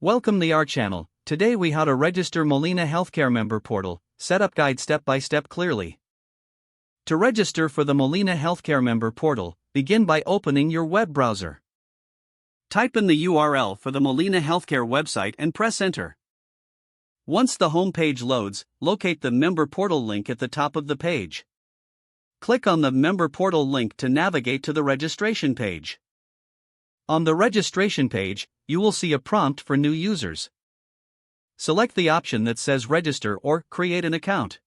Welcome to our channel. Today we how to register Molina Healthcare Member Portal, Setup Guide step by step clearly. To register for the Molina Healthcare Member Portal, begin by opening your web browser. Type in the URL for the Molina Healthcare website and press enter. Once the home page loads, locate the Member Portal link at the top of the page. Click on the Member Portal link to navigate to the registration page. On the registration page, you will see a prompt for new users. Select the option that says Register or Create an account.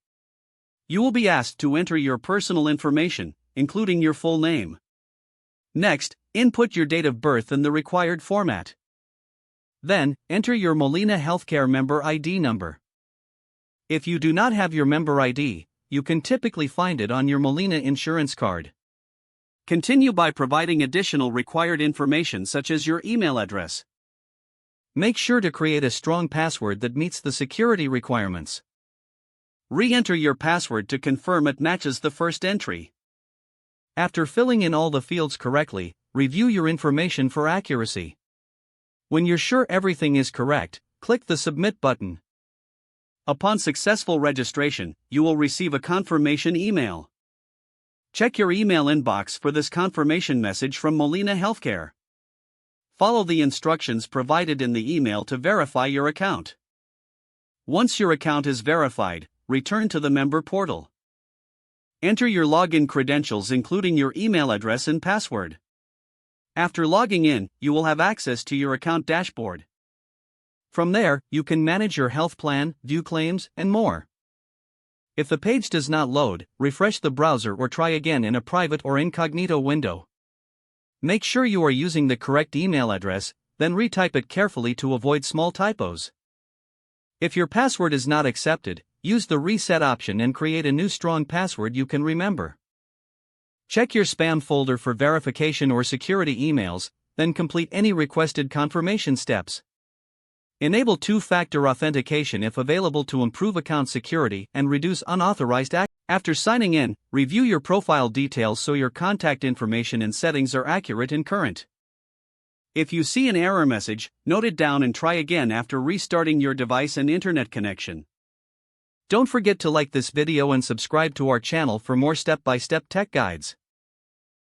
You will be asked to enter your personal information, including your full name. Next, input your date of birth in the required format. Then, enter your Molina Healthcare Member ID number. If you do not have your member ID, you can typically find it on your Molina insurance card. Continue by providing additional required information such as your email address. Make sure to create a strong password that meets the security requirements. Re-enter your password to confirm it matches the first entry. After filling in all the fields correctly, review your information for accuracy. When you're sure everything is correct, click the Submit button. Upon successful registration, you will receive a confirmation email. Check your email inbox for this confirmation message from Molina Healthcare. Follow the instructions provided in the email to verify your account. Once your account is verified, return to the member portal. Enter your login credentials including your email address and password. After logging in, you will have access to your account dashboard. From there, you can manage your health plan, view claims, and more. If the page does not load, refresh the browser or try again in a private or incognito window. Make sure you are using the correct email address, then retype it carefully to avoid small typos. If your password is not accepted, use the reset option and create a new strong password you can remember. Check your spam folder for verification or security emails, then complete any requested confirmation steps. Enable two-factor authentication if available to improve account security and reduce unauthorized access. After signing in, review your profile details so your contact information and settings are accurate and current. If you see an error message, note it down and try again after restarting your device and internet connection. Don't forget to like this video and subscribe to our channel for more step-by-step tech guides.